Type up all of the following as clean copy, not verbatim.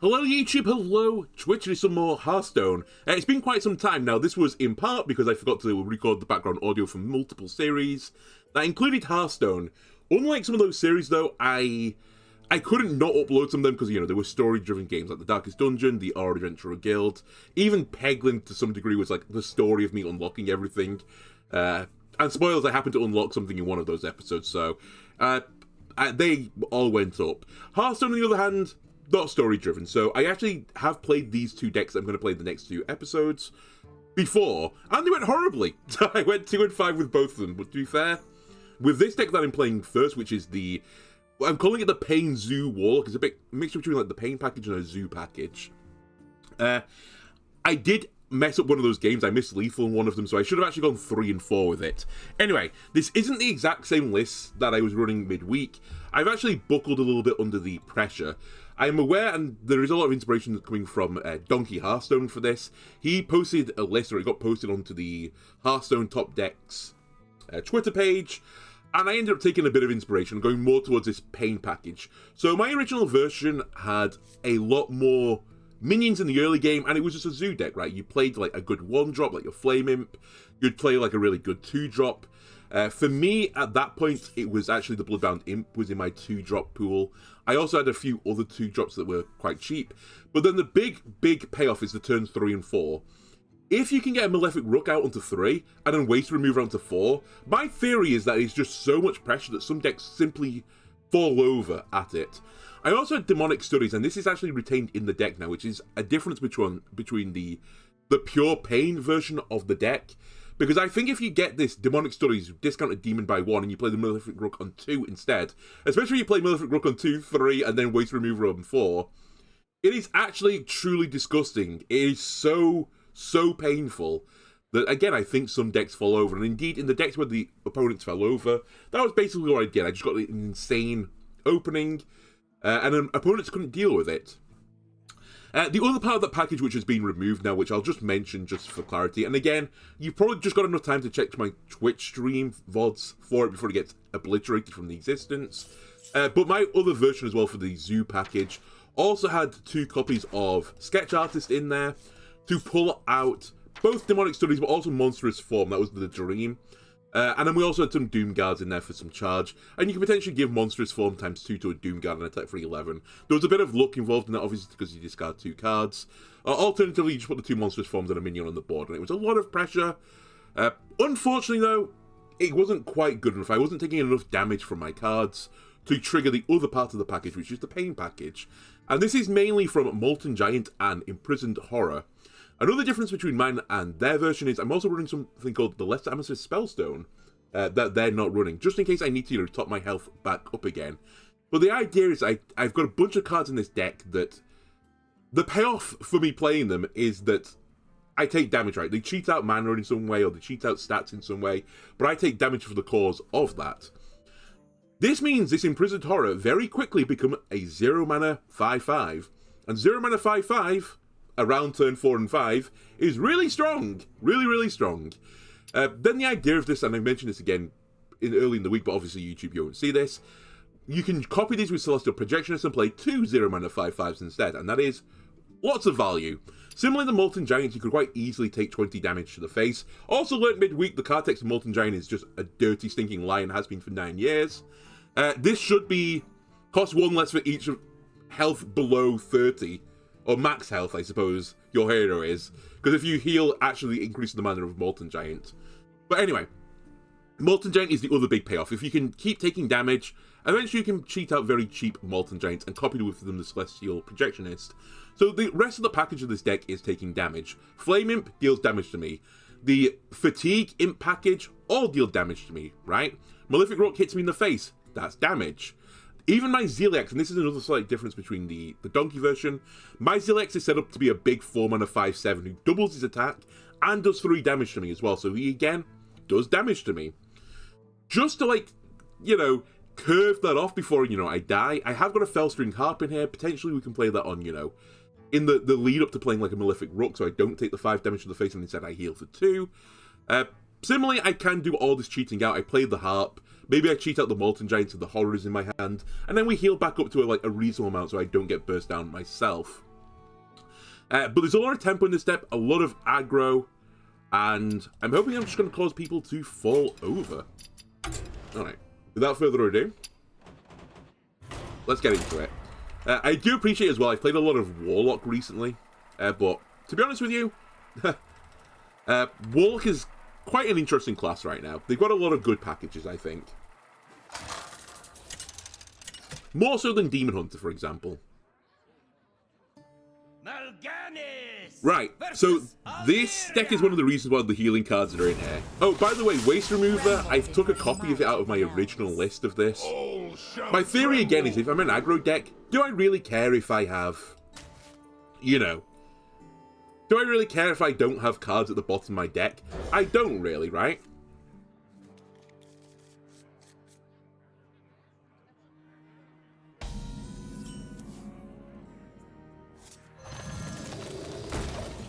Hello YouTube, hello Twitch, and some more Hearthstone. It's been quite some time now. This was in part because I forgot to record the background audio from multiple series that included Hearthstone. Unlike some of those series though, I couldn't not upload some of them because, you know, there were story-driven games like The Darkest Dungeon, The Aura Adventurer Guild, even Peglin to some degree was like the story of me unlocking everything. And spoilers, I happened to unlock something in one of those episodes, so they all went up. Hearthstone, on the other hand, not story-driven, so I actually have played these two decks that I'm going to play in the next two episodes before, and they went horribly. I went 2-5 with both of them, but to be fair, with this deck that I'm playing first, which is I'm calling it the Pain Zoo Warlock. It's a bit mixture between like the Pain package and a Zoo package. I did mess up one of those games. I missed lethal in one of them, so I should have actually gone 3 and 4 with it. Anyway, this isn't the exact same list that I was running midweek. I've actually buckled a little bit under the pressure. I'm aware, and there is a lot of inspiration coming from DonkeyHS for this. He posted a list, or it got posted onto the Hearthstone Top Decks Twitter page, and I ended up taking a bit of inspiration, going more towards this Pain package. So my original version had a lot more minions in the early game, and it was just a Zoo deck, right? You played like a good 1-drop, like your Flame Imp. You'd play like a really good 2-drop. For me, at that point, it was actually the Bloodbound Imp was in my 2-drop pool. I also had a few other 2-drops that were quite cheap. But then the big payoff is the turns 3 and 4. If you can get a Malefic Rook out onto 3, and then Waste Remover onto 4, my theory is that it's just so much pressure that some decks simply fall over at it. I also had Demonic Studies, and this is actually retained in the deck now, which is a difference between the pure Pain version of the deck. Because I think if you get this Demonic Studies discounted demon by 1 and you play the Malefic Rook on 2 instead, especially if you play Malefic Rook on 2, 3, and then Waste Remover on 4, it is actually truly disgusting. It is so painful that, again, I think some decks fall over. And indeed, in the decks where the opponents fell over, that was basically what I did. I just got an insane opening, and then opponents couldn't deal with it. The other part of that package which has been removed now, which I'll just mention just for clarity, and again, you've probably just got enough time to check my Twitch stream VODs for it before it gets obliterated from the existence. But my other version as well for the Zoo package also had 2 copies of Sketch Artist in there to pull out both Demonic Studies but also Monstrous Form. That was the dream. And then we also had some Doom Guards in there for some charge. And you can potentially give Monstrous Form ×2 to a Doom Guard and attack for 11. There was a bit of luck involved in that, obviously, because you discard 2 cards. Alternatively, you just put the 2 Monstrous Forms and a minion on the board, and it was a lot of pressure. Unfortunately, though, it wasn't quite good enough. I wasn't taking enough damage from my cards to trigger the other part of the package, which is the Pain package. And this is mainly from Molten Giant and Imprisoned Horror. Another difference between mine and their version is I'm also running something called the Lesser Amethyst Spellstone that they're not running, just in case I need to, you know, top my health back up again. But the idea is I've got a bunch of cards in this deck that the payoff for me playing them is that I take damage, right? They cheat out mana in some way, or they cheat out stats in some way, but I take damage for the cause of that. This means this Imprisoned Horror very quickly become a 0 mana 5/5, and 0 mana 5/5 around turn 4 and 5 is really strong, really strong. Then the idea of this, and I mentioned this again early in the week, but obviously YouTube you won't see this, you can copy these with Celestial Projectionist and play 2 0 mana 5/5s instead, and that is lots of value. Similarly to Molten Giant, you could quite easily take 20 damage to the face. Also learned midweek, the card text of Molten Giant is just a dirty, stinking lie and has been for 9 years. This should cost 1 less for each health below 30. Or max health, I suppose, your hero is. Because if you heal, actually increases the mana of Molten Giant. But anyway, Molten Giant is the other big payoff. If you can keep taking damage, eventually you can cheat out very cheap Molten Giants and copy with them the Celestial Projectionist. So the rest of the package of this deck is taking damage. Flame Imp deals damage to me. The Fatigue Imp package all deal damage to me, right? Malefic Rook hits me in the face. That's damage. Even my Zeliax, and this is another slight difference between the Donkey version, my Zeliax is set up to be a big 4 mana 5/7 who doubles his attack and does 3 damage to me as well, so he again does damage to me. Just to, like, you know, curve that off before, you know, I die, I have got a Fellstring Harp in here. Potentially we can play that on, you know, in the lead up to playing like a Malefic Rook, so I don't take the 5 damage to the face and instead I heal for 2. Similarly, I can do all this cheating out. I played the Harp. Maybe I cheat out the Molten Giants with the Horrors in my hand, and then we heal back up to a reasonable amount so I don't get burst down myself. But there's a lot of tempo in this deck, a lot of aggro, and I'm hoping I'm just going to cause people to fall over. Alright, without further ado, let's get into it. I do appreciate as well, I've played a lot of Warlock recently, but to be honest with you, Warlock is quite an interesting class right now. They've got a lot of good packages, I think. More so than Demon Hunter, for example. Right, so this deck is one of the reasons why the healing cards are in here. Oh, by the way, Waste Remover, I took a copy of it out of my original list of this. My theory again is if I'm an aggro deck, do I really care if I have, you know, do I really care if I don't have cards at the bottom of my deck? I don't really, right?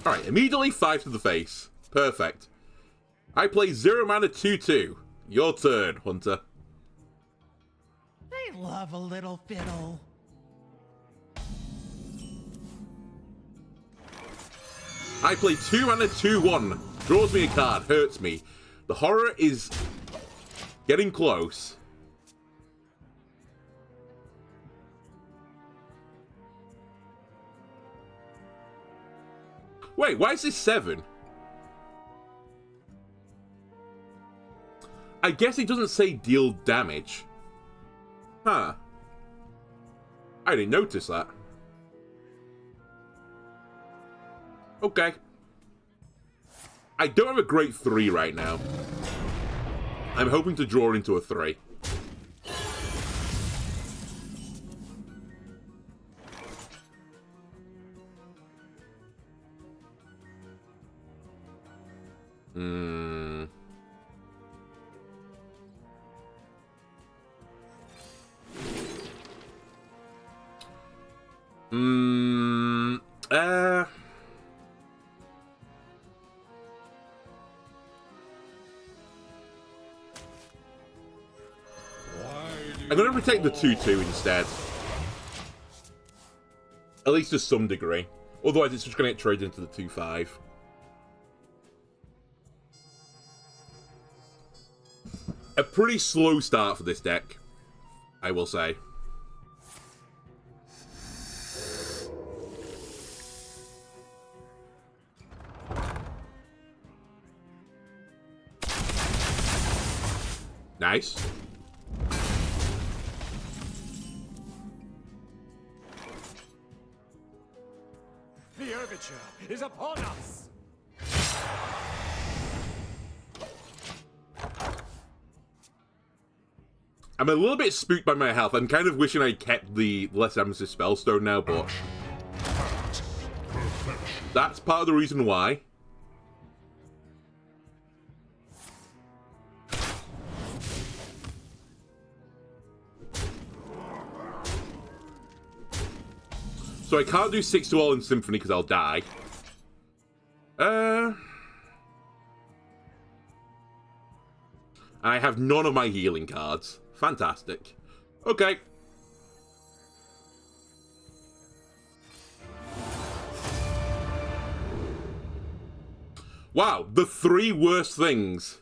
Alright, immediately 5 to the face. Perfect. I play 0 mana 2/2. Your turn, Hunter. They love a little fiddle. I play 2 mana 2/1. Draws me a card, hurts me. The horror is getting close. Wait, why is this 7? I guess it doesn't say deal damage. Huh. I didn't notice that. Okay. I don't have a great 3 right now. I'm hoping to draw into a 3. I'm going to protect the 2/2 instead. At least to some degree. Otherwise, it's just going to get traded into the 2/5. A pretty slow start for this deck, I will say. Nice. The overture is upon us. I'm a little bit spooked by my health. I'm kind of wishing I kept the less Amethyst Spellstone now, but that's part of the reason why. So I can't do 6 to all in Symphony because I'll die. I have none of my healing cards. Fantastic. Okay. Wow, the 3 worst things.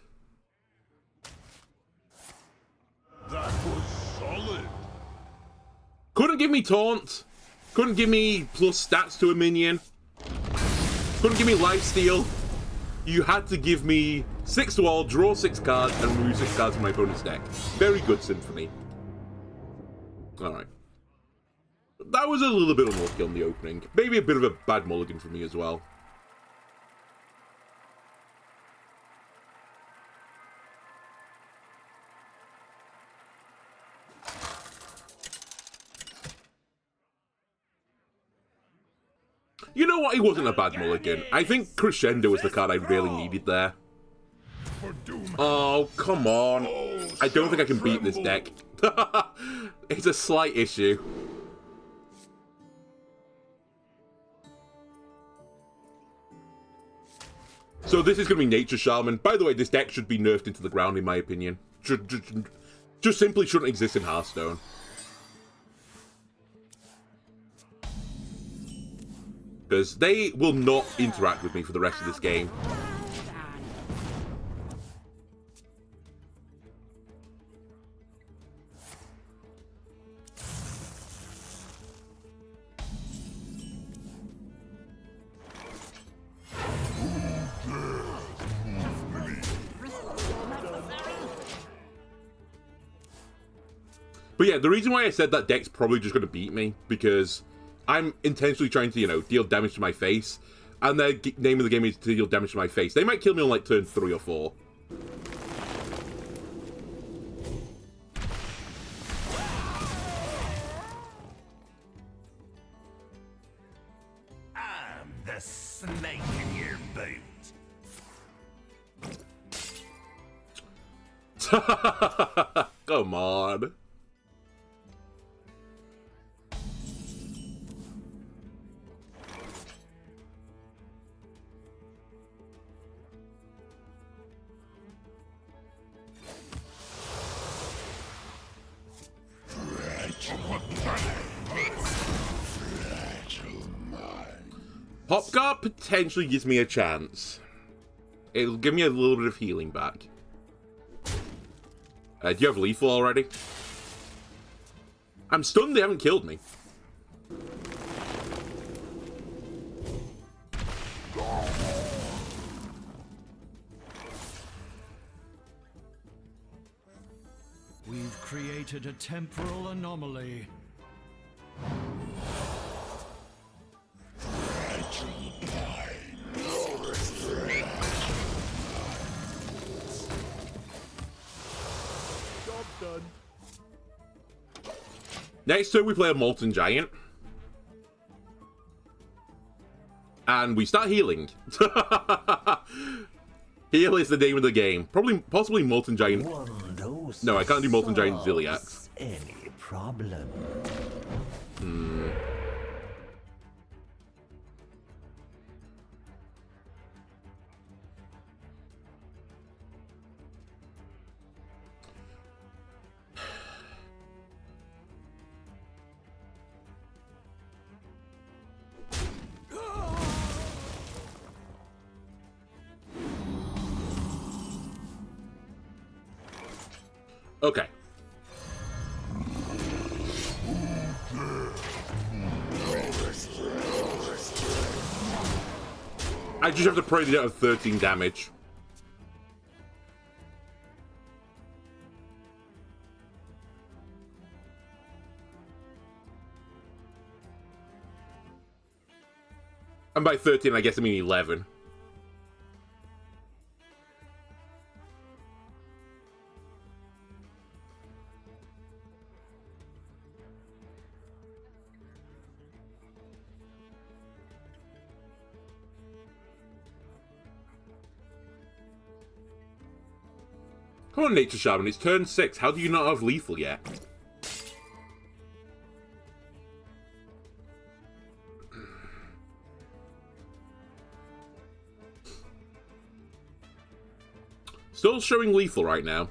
That was solid. Couldn't give me taunt. Couldn't give me plus stats to a minion. Couldn't give me lifesteal. You had to give me 6 to all, draw 6 cards, and remove 6 cards from my opponent's deck. Very good Symphony. Alright. That was a little bit unlucky on the opening. Maybe a bit of a bad mulligan for me as well. You know what? It wasn't a bad mulligan. I think Crescendo was the card I really needed there. Oh, come on. I don't think I can beat this deck. It's a slight issue. So this is going to be Nature Shaman. By the way, this deck should be nerfed into the ground, in my opinion. Just simply shouldn't exist in Hearthstone. because they will not interact with me for the rest of this game. But yeah, the reason why I said that deck's probably just going to beat me, because I'm intentionally trying to, you know, deal damage to my face, and their name of the game is to deal damage to my face. They might kill me on, like, turn 3 or 4. I'm the snake in your boot. Come on. Hopguard potentially gives me a chance. It'll give me a little bit of healing back. Do you have lethal already? I'm stunned they haven't killed me. We've created a temporal anomaly. Done. Next turn we play a Molten Giant. And we start healing. Heal is the name of the game. Possibly Molten Giant. No, I can't do Molten Giant Ziliax. Any problem? Okay. I just have to pray they don't have 13 damage. And by 13, I guess I mean 11. Come on, Nature Shaman, it's turn 6. How do you not have lethal yet? Still showing lethal right now.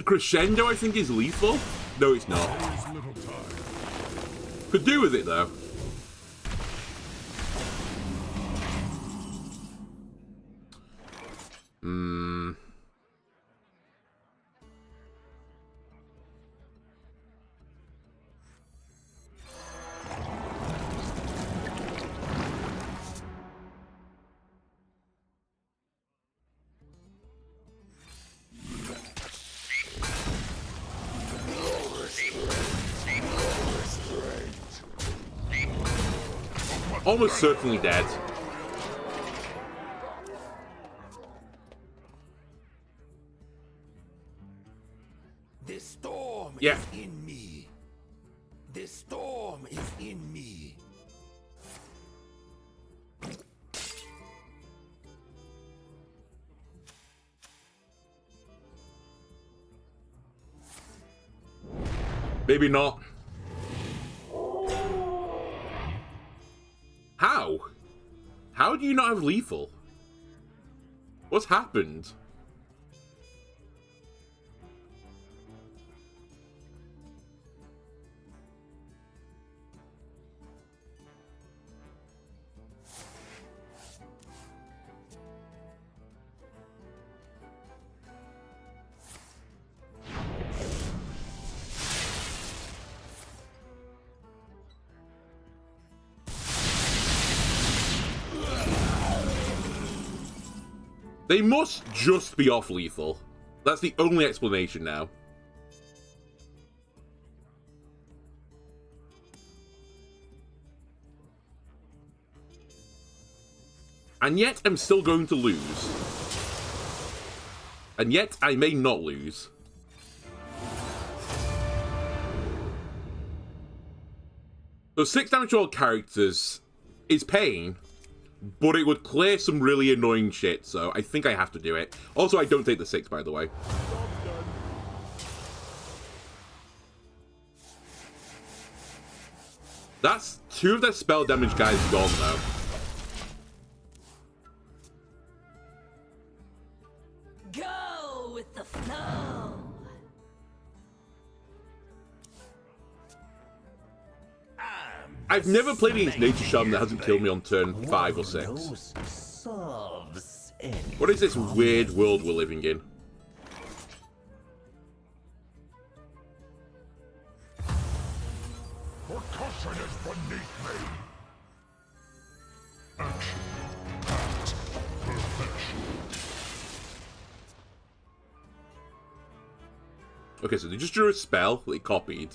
Crescendo, I think, is lethal. No, it's not. Could do with it, though. Almost certainly dead. This storm Yeah. is in me. This storm is in me. Maybe not. How? How do you not have lethal? What's happened? They must just be off lethal. That's the only explanation now. And yet I'm still going to lose. And yet I may not lose. So 6 damage to all characters is pain, but it would clear some really annoying shit, so I think I have to do it. Also, I don't take the 6, by the way. That's 2 of their spell damage guys gone, though. Go with the flow. I've never played against Nature Shaman that hasn't killed me on turn 5 or 6. What is this weird world we're living in? Percussion is beneath me. Action at perfection. Okay, so they just drew a spell that they copied.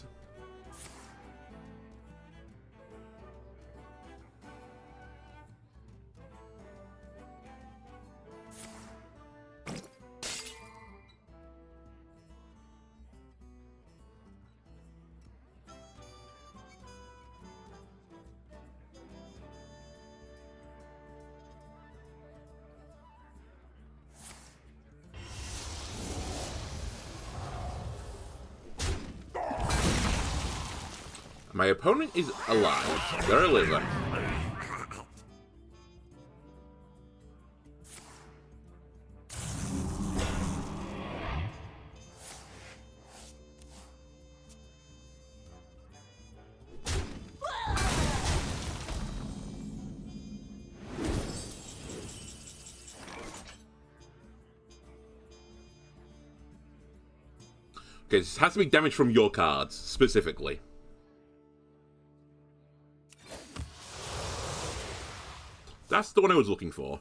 My opponent is alive. They're a liver. Okay, this has to be damage from your cards, specifically. That's the one I was looking for.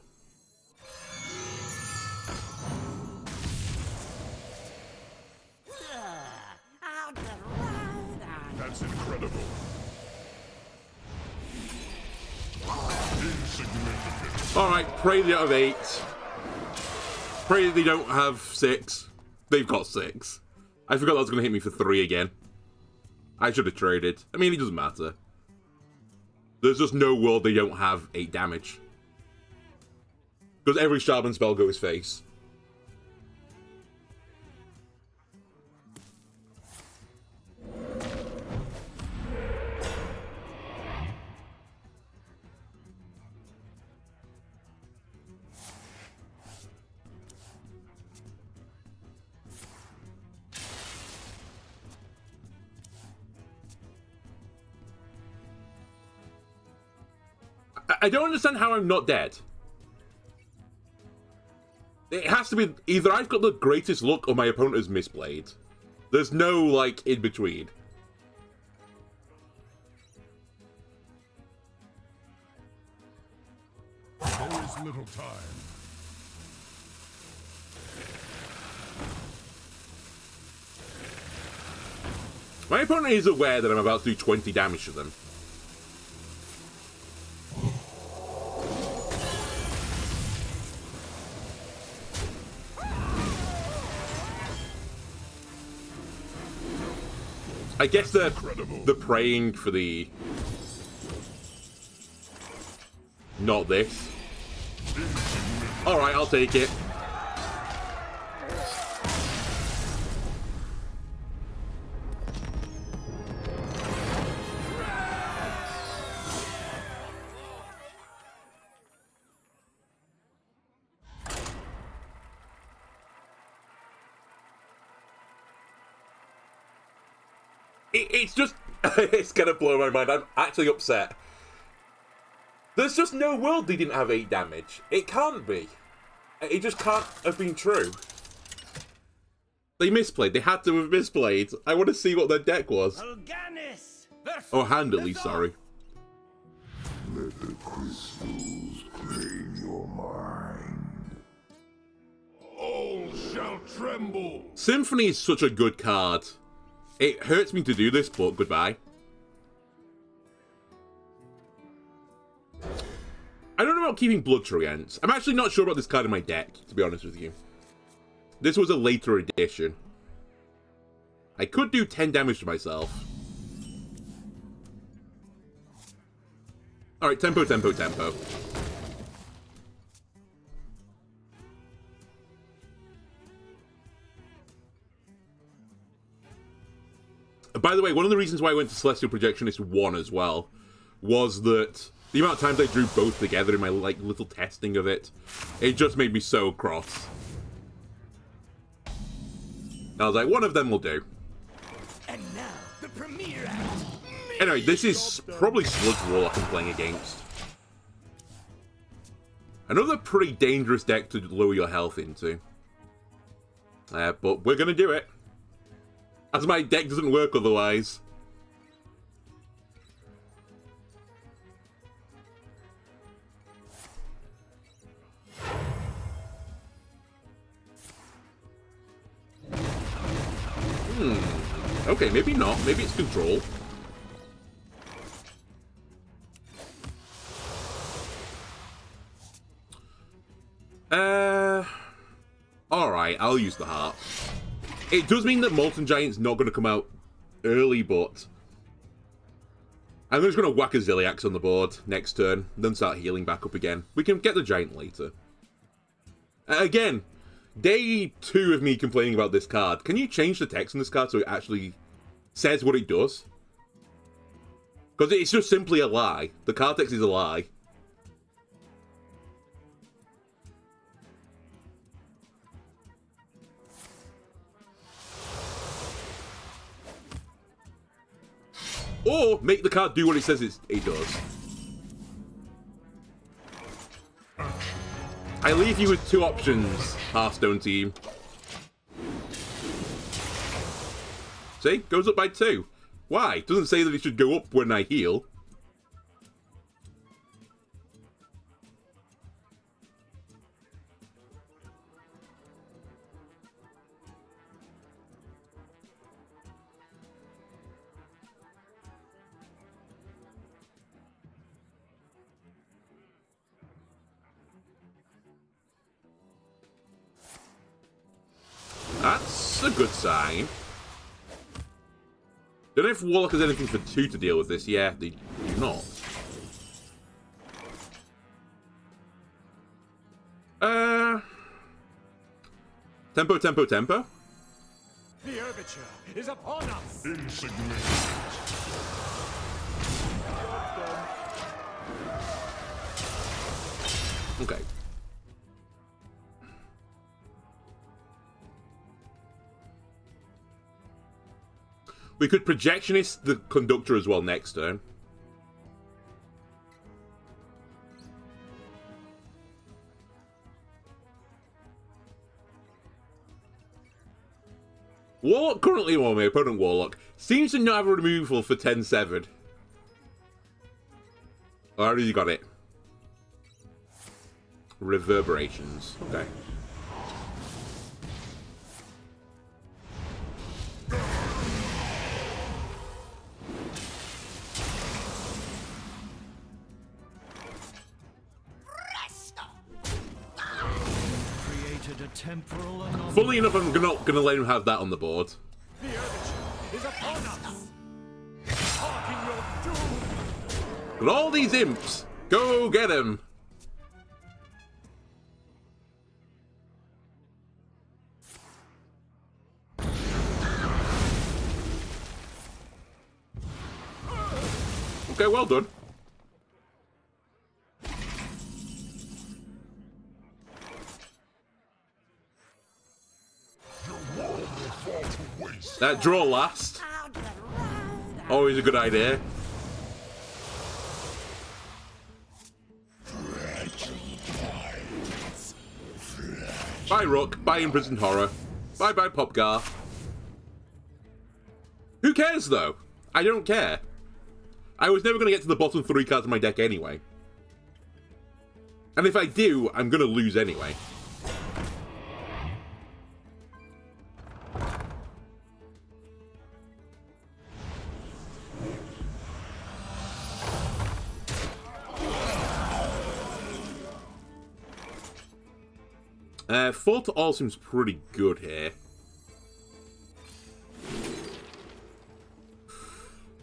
That's incredible. Insignificant. Alright, pray they don't have 8. Pray they don't have 6. They've got 6. I forgot that was going to hit me for 3 again. I should have traded. I mean, it doesn't matter. There's just no world they don't have 8 damage. Because every Shaman spell goes face. I don't understand how I'm not dead. It has to be either I've got the greatest luck or my opponent has misplayed. There's no, like, in between. There is little time. My opponent is aware that I'm about to do 20 damage to them. I guess they're praying for the... Not this. Alright, I'll take it. It's just... it's gonna blow my mind. I'm actually upset. There's just no world they didn't have 8 damage. It can't be. It just can't have been true. They misplayed. They had to have misplayed. I want to see what their deck was. Oh, hand at least, sorry. Let the crystals claim your mind. All shall tremble. Symphony is such a good card. It hurts me to do this, but goodbye. I don't know about keeping Blood Treants. I'm actually not sure about this card in my deck, to be honest with you. This was a later edition. I could do 10 damage to myself. Alright, tempo, tempo, tempo. By the way, one of the reasons why I went to Celestial Projectionist 1 as well was that the amount of times I drew both together in my like little testing of it, it just made me so cross. I was like, one of them will do. And now, the premiere act. Anyway, this is probably Sludge Warlock I'm playing against. Another pretty dangerous deck to lower your health into. But we're going to do it. As my deck doesn't work otherwise. Okay, maybe not. Maybe it's control. Alright, I'll use the heart. It does mean that Molten Giant's not going to come out early, but I'm just going to whack a Zilliax on the board next turn, then start healing back up again. We can get the Giant later. Again, day 2 of me complaining about this card. Can you change the text on this card so it actually says what it does? Because it's just simply a lie. The card text is a lie. Or make the card do what it says it does. I leave you with 2 options, Hearthstone team. See? Goes up by 2. Why? Doesn't say that it should go up when I heal. That's a good sign. Don't know if Warlock has anything for 2 to deal with this. Yeah, they do not. Tempo, tempo, tempo. The overture is upon us. Insignificant. Okay. We could Projectionist the Conductor as well next turn. Warlock currently, well, my opponent Warlock, seems to not have a removal for 10-7. I already got it. Reverberations. Okay. Funnily enough, I'm not going to let him have that on the board. The overture is upon us. Harken your doom. But all these imps, go get him. Okay, well done. That draw last. I'll get right Always a good idea. Bye, Rook. Bye, Imprisoned Horror. Bye-bye, Popgar. Who cares, though? I don't care. I was never going to get to the bottom 3 cards of my deck anyway. And if I do, I'm going to lose anyway. Fall to all seems pretty good here.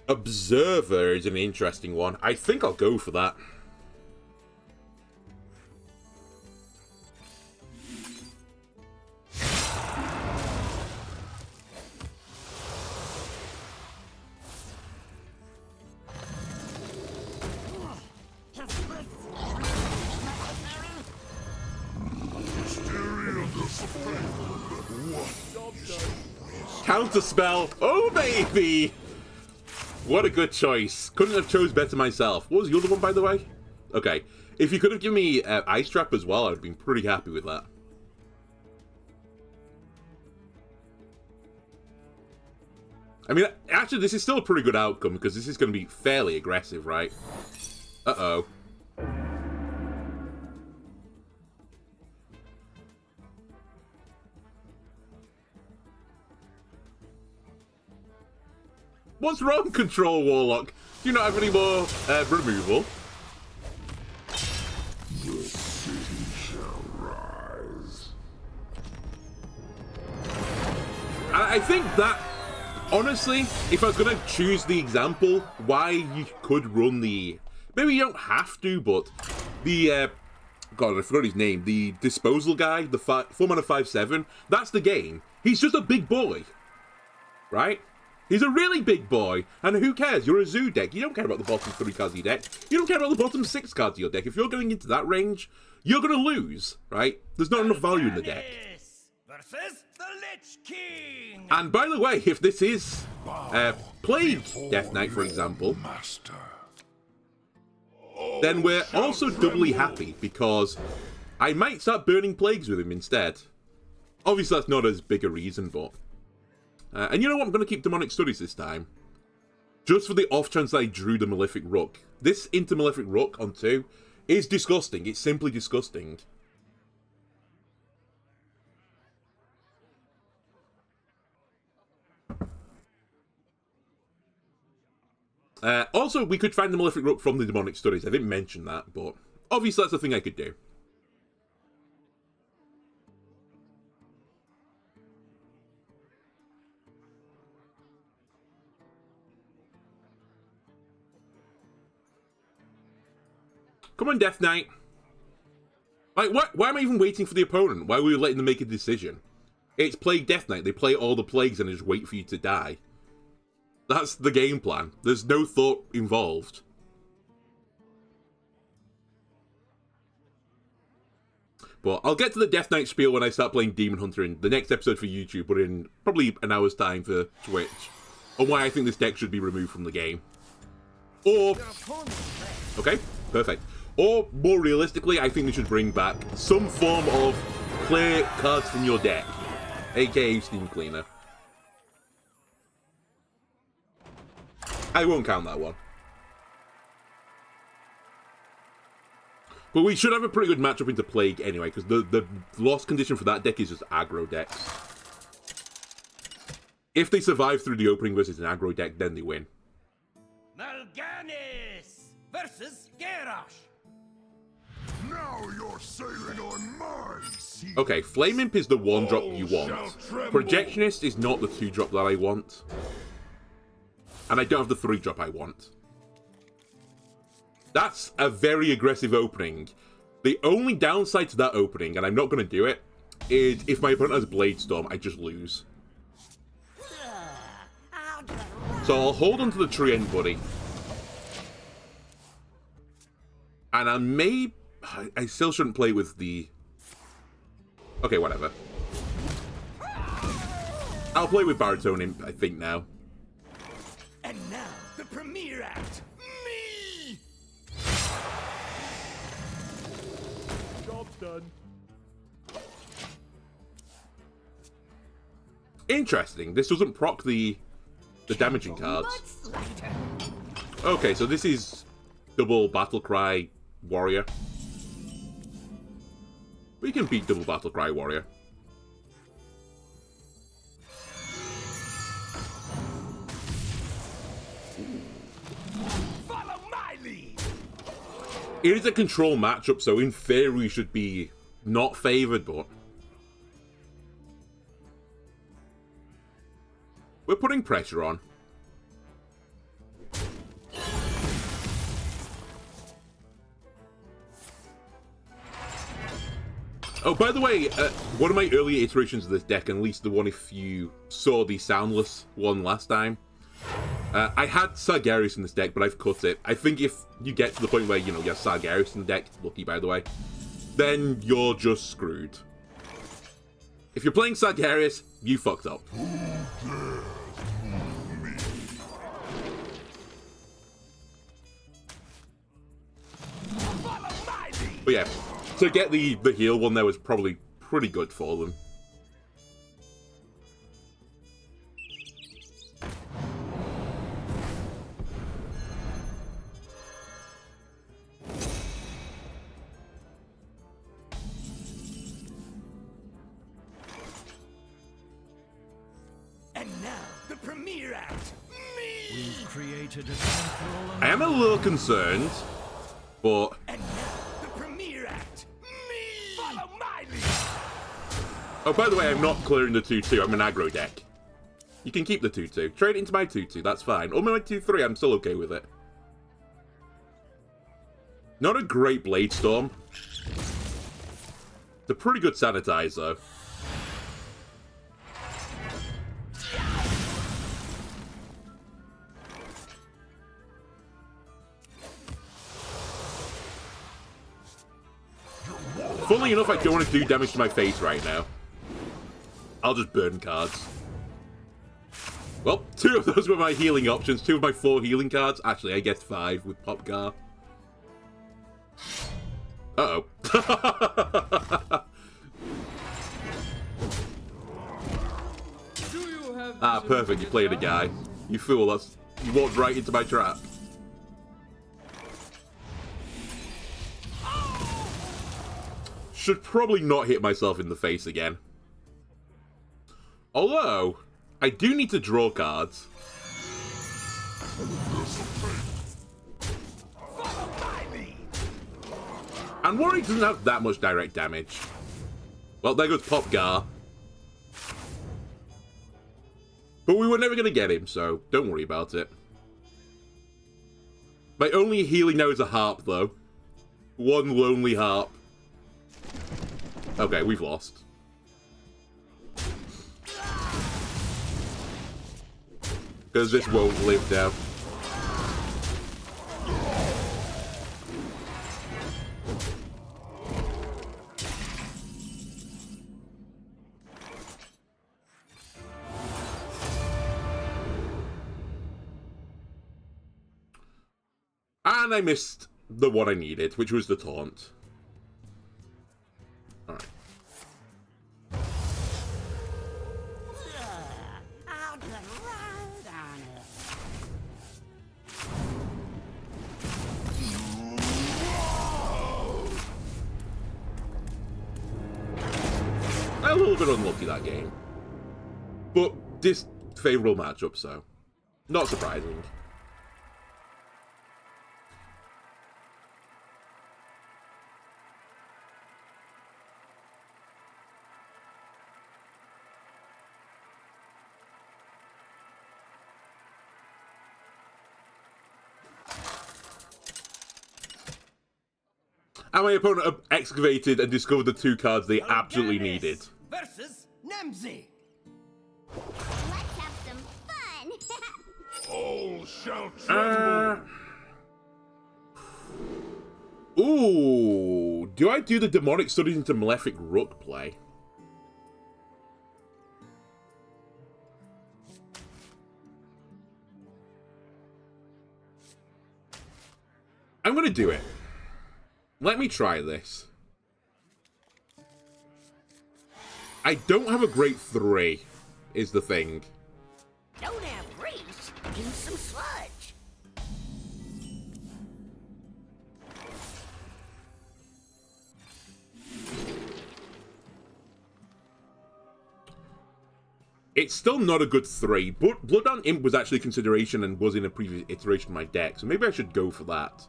Observer is an interesting one. I think I'll go for that. Counter spell. Oh, baby! What a good choice. Couldn't have chose better myself. What was the other one, by the way? Okay. If you could have given me Ice Trap as well, I'd have been pretty happy with that. I mean, actually, this is still a pretty good outcome, because this is going to be fairly aggressive, right? Uh-oh. What's wrong, Control Warlock? Do you not have any more removal? The city shall rise. I think that, honestly, if I was going to choose the example, why you could run the... Maybe you don't have to, but the... God, I forgot his name. The Disposal guy, the 4-mana 5/7, that's the game. He's just a big boy. Right? He's a really big boy, and who cares? You're a zoo deck. You don't care about the bottom 3 cards of your deck. You don't care about the bottom 6 cards of your deck. If you're going into that range, you're going to lose, right? There's not enough value in the deck. Versus the Lich King. And by the way, if this is Plague Death Knight, for example, Master. then we're also doubly happy, because I might start burning Plagues with him instead. Obviously, that's not as big a reason, but... and you know what? I'm going to keep Demonic Studies this time. Just for the off chance that I drew the Malefic Rook. This into Malefic Rook on 2 is disgusting. It's simply disgusting. Also, we could find the Malefic Rook from the Demonic Studies. I didn't mention that, but obviously that's a thing I could do. Come on, Death Knight. Like, why am I even waiting for the opponent? Why are we letting them make a decision? It's Plague Death Knight. They play all the plagues and just wait for you to die. That's the game plan. There's no thought involved. But I'll get to the Death Knight spiel when I start playing Demon Hunter in the next episode for YouTube, but in probably an hour's time for Twitch. On why I think this deck should be removed from the game. Or... Okay, perfect. Or, more realistically, I think they should bring back some form of clear cards from your deck. AKA Steam Cleaner. I won't count that one. But we should have a pretty good matchup into Plague anyway, because the lost condition for that deck is just aggro decks. If they survive through the opening versus an aggro deck, then they win. Mal'Ganis versus Garrosh. Now you're sailing on my sea. Okay, Flame Imp is the 1-drop you want. Projectionist is not the 2-drop that I want. And I don't have the 3-drop I want. That's a very aggressive opening. The only downside to that opening, and I'm not going to do it, is if my opponent has Blade Storm, I just lose. So I'll hold onto the tree end, buddy. And I still shouldn't play with the... Okay, whatever. I'll play with Baritone Imp, I think, now. And now premier act, me! Job's done. Interesting. This doesn't proc the damaging cards. Much lighter. Okay, so this is double battle cry warrior. We can beat double battle cry warrior. Follow my lead! It is a control matchup, so in theory should be not favored, but we're putting pressure on. Oh, by the way, one of my earlier iterations of this deck, and at least the one if you saw the Soundless one last time, I had Sargeras in this deck, but I've cut it. I think if you get to the point where, you know, you have Sargeras in the deck, lucky by the way, then you're just screwed. If you're playing Sargeras, you fucked up. But yeah, to get the heal one there was probably pretty good for them. And now, the premier act, me! We've created a temporal I am a little concerned, but And now, the premier act, me! Follow my lead! oh, by the way, I'm not clearing the 2-2. I'm an aggro deck. You can keep the 2-2. Trade it into my 2-2. That's fine. Or my 2-3. I'm still okay with it. Not a great Blade Storm. It's a pretty good Sanitize, though. Funnily enough, I don't want to do damage to my face right now. I'll just burn cards. Well, 2 of those were my healing options. 2 of my 4 healing cards. Actually, I guess 5 with Popgar. Uh-oh. Ah, perfect. You played a guy. You fool. That's... You walked right into my trap. Should probably not hit myself in the face again. Although, I do need to draw cards. And Warrior doesn't have that much direct damage. Well, there goes Popgar. But we were never going to get him, so don't worry about it. My only healing now is a harp, though. One lonely harp. Okay, we've lost. Because this won't live now. And I missed the one I needed, which was the taunt. Alright. I'll just ride on it. A little bit unlucky that game. But this favourable matchup, so not surprising. And my opponent excavated and discovered the 2 cards they absolutely needed. Versus Nemzi. Let's have some fun. All shall tremble. Ooh, do I do the demonic studies into Malefic Rook play? gonna do it. Let me try this. I don't have a great 3, is the thing. Don't have grease. Use some sludge. It's still not a good 3, but Bloodhound Imp was actually a consideration and was in a previous iteration of my deck, so maybe I should go for that.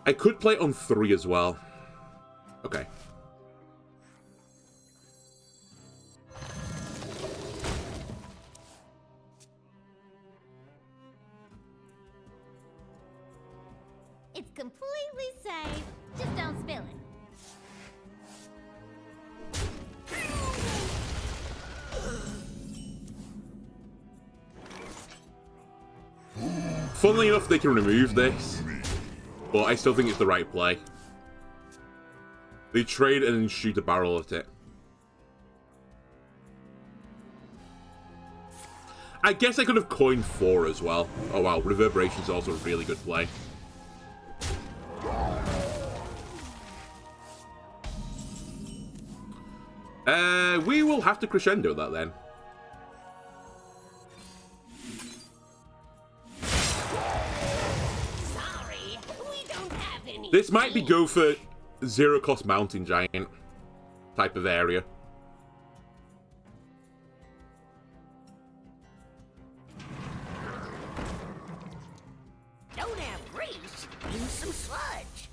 I could play it on 3 as well. Okay. It's completely safe. Just don't spill it. Funnily enough, they can remove this, but I still think it's the right play. They trade and then shoot a barrel at it. I guess I could have coined 4 as well. Oh wow, Reverberation's also a really good play. We will have to crescendo that then. Sorry, we don't have any. This might be go for 0-cost Molten Giant type of area. Don't have grease. Use some sludge.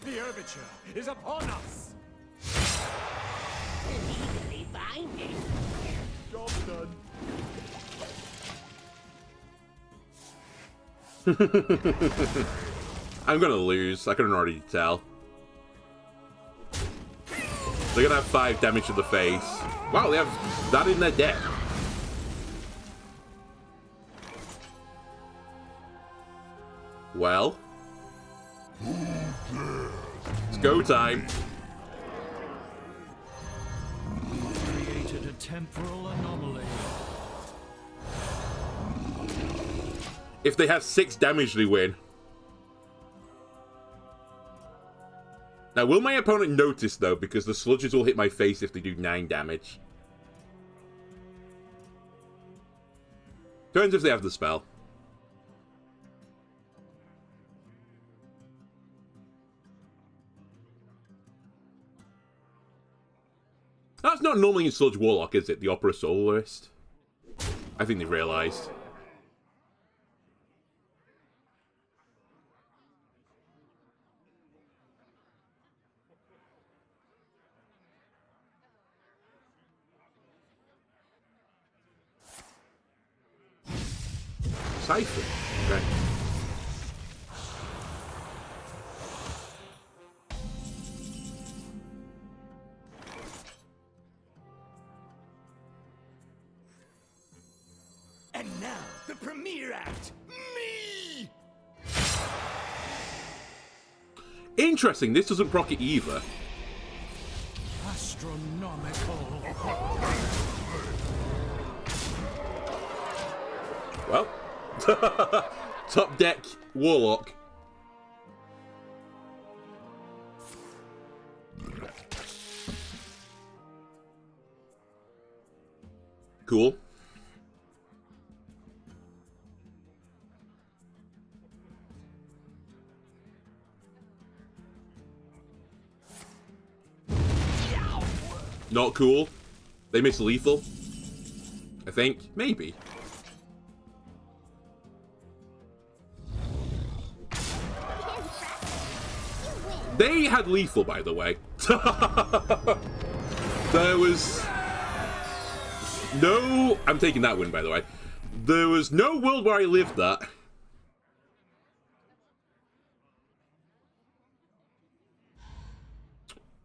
The overture is upon us. Illegally binding. Job done. I'm gonna lose. I can already tell. They're gonna have 5 damage to the face. Wow, they have that in their deck. Well, it's go time. Created a temporal anomaly. If they have 6 damage, they win. Now, will my opponent notice, though, because the sludges will hit my face if they do 9 damage? Depends if they have the spell. That's not normally in Sludge Warlock, is it? The Opera Soloist? I think they realised. Siphon. Okay. And now, the premiere act, me! Interesting, this doesn't proc it either. Astronomical. Well, top deck Warlock. Cool. Not cool. They miss lethal. I think. Maybe. They had lethal, by the way. There was no... I'm taking that win, by the way. There was no world where I lived that.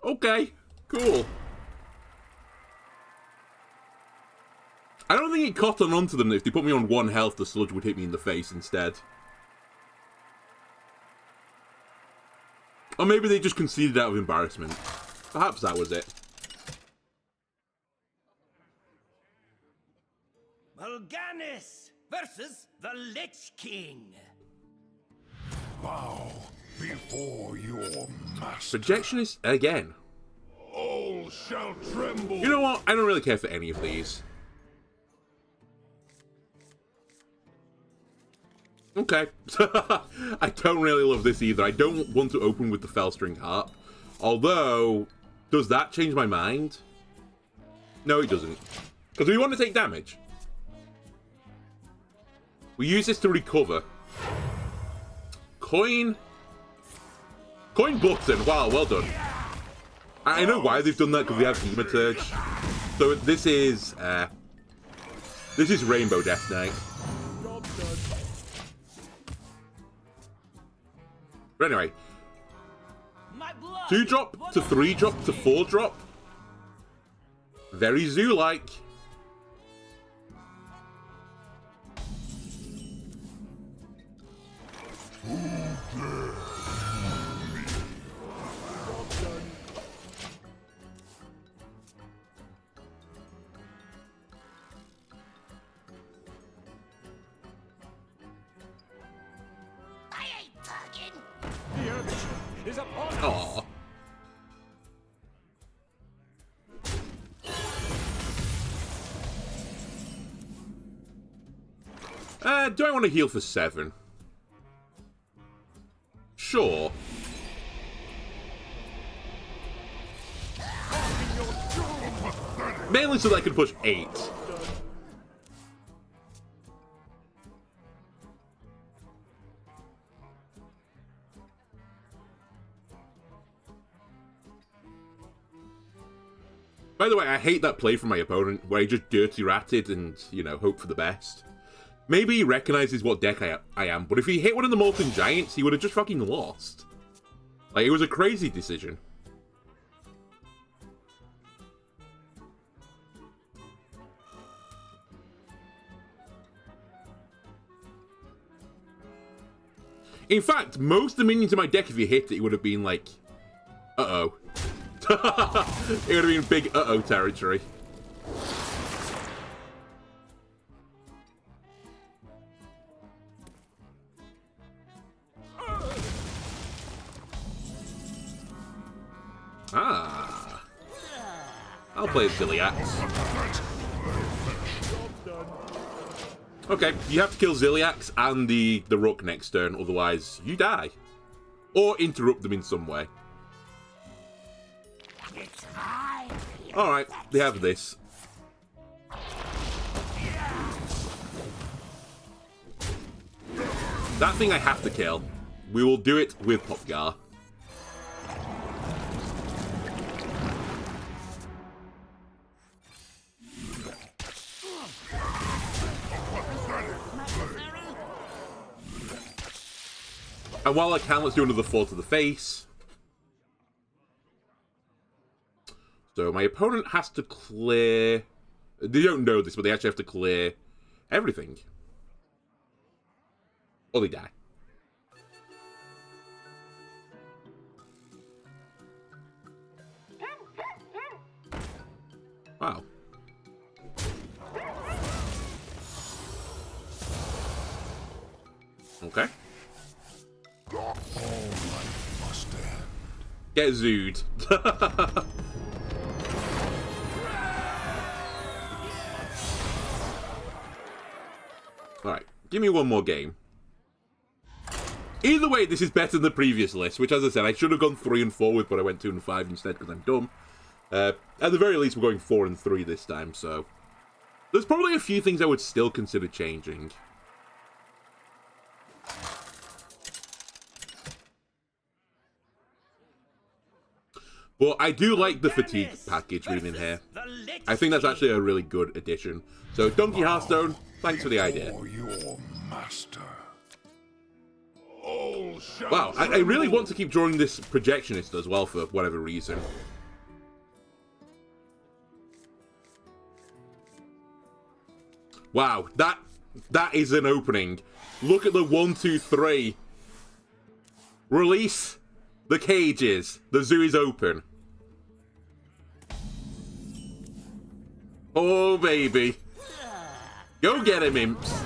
Okay, cool. I don't think it caught on to them that if they put me on 1 health, the sludge would hit me in the face instead. Or maybe they just conceded out of embarrassment. Perhaps that was it. Vulganis versus the Lich King. Bow before your master. Projectionist again. All shall tremble. You know what? I don't really care for any of these. Okay. I don't really love this either. I don't want to open with the Fellstring Harp. Although, does that change my mind? No, it doesn't. Because we want to take damage. We use this to recover. Coin button. Wow, well done. I know why they've done that, because we have Hematurge. So this is Rainbow Death Knight. But anyway, 2-drop to 3-drop to 4-drop. Very zoo-like. I ain't talking. The overture is upon us. Aww. Do I want to heal for 7? Sure. Mainly so that I can push 8. By the way, I hate that play from my opponent, where he just dirty ratted and, you know, hope for the best. Maybe he recognizes what deck I am, but if he hit one of the Molten Giants, he would have just fucking lost. Like, it was a crazy decision. In fact, most of the minions in my deck, if you hit it, it would have been like, uh-oh. It would have been big uh-oh territory. Ah. I'll play Ziliax. Okay, you have to kill Ziliax and the Rook next turn, otherwise you die. Or interrupt them in some way. Alright, they have this. That thing I have to kill. We will do it with Popgar. And while I can, let's do another 4 to the face. So my opponent has to clear... They don't know this, but they actually have to clear everything. Or they die. Wow. Okay. Get zooed. Alright, give me one more game. Either way, this is better than the previous list, which, as I said, I should have gone 3 and 4 with, but I went 2 and 5 instead because I'm dumb. At the very least, we're going 4 and 3 this time, so... There's probably a few things I would still consider changing. But I do like the fatigue package being in here. I think that's actually a really good addition. So, Donkey Hearthstone, thanks for the idea. Wow, I really want to keep drawing this Projectionist as well for whatever reason. Wow, that is an opening. Look at the 1, 2, 3. Release the cages. The zoo is open. Oh, baby. Go get him, imps.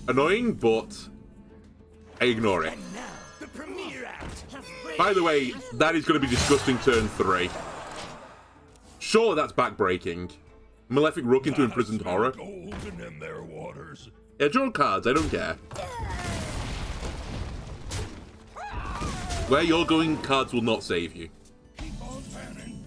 Annoying, but I ignore it. And now, the premiere act. By the way, that is going to be disgusting turn 3. Sure, that's backbreaking. Malefic Rook into Imprisoned Horror. Golden in their waters. Yeah, draw cards, I don't care. Where you're going, cards will not save you. Keep on panning.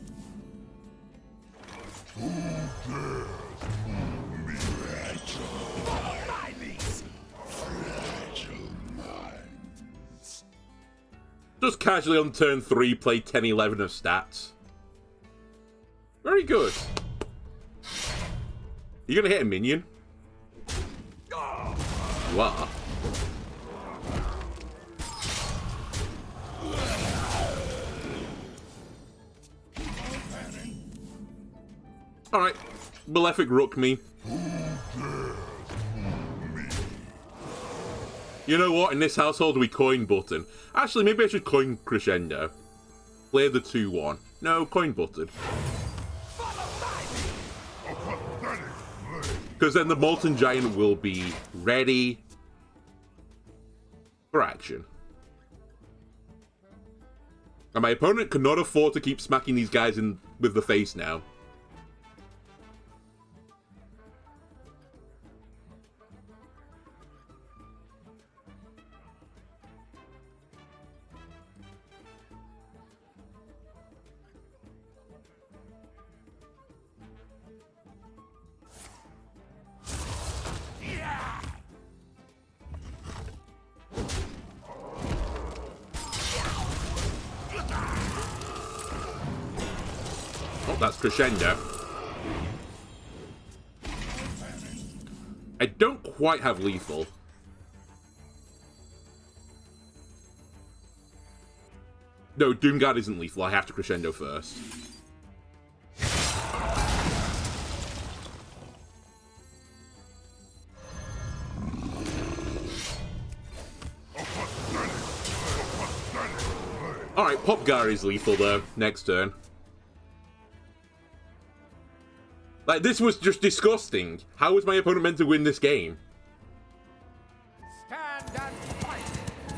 Just casually on turn 3, play 10-11 of stats. Very good. You gonna hit a minion? You are. Alright. Malefic Rook me. You know what? In this household, we coin button. Actually, maybe I should coin Crescendo. Play the 2-1. No, coin button. Because then the Molten Giant will be ready for action. And my opponent cannot afford to keep smacking these guys in with the face now. Oh, that's Crescendo. I don't quite have lethal. No, Doomguard isn't lethal. I have to Crescendo first. Alright, Popgar is lethal though, next turn. Like, this was just disgusting. How was my opponent meant to win this game? Stand and fight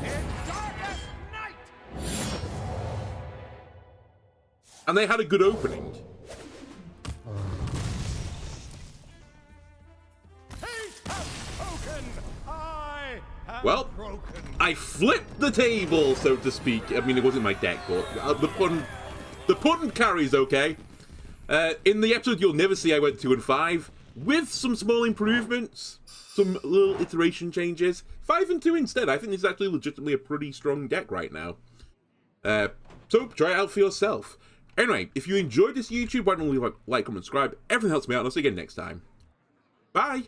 in darkest night! And they had a good opening. Fate has spoken! I have Well, broken. I flipped the table, so to speak. I mean, it wasn't my deck, but the pun carries okay. In the episode you'll never see, I went 2-5 with some small improvements, some little iteration changes. 5-2 instead. I think this is actually legitimately a pretty strong deck right now. So try it out for yourself. Anyway, if you enjoyed this YouTube, why don't you like, comment, subscribe? Everything helps me out, and I'll see you again next time. Bye!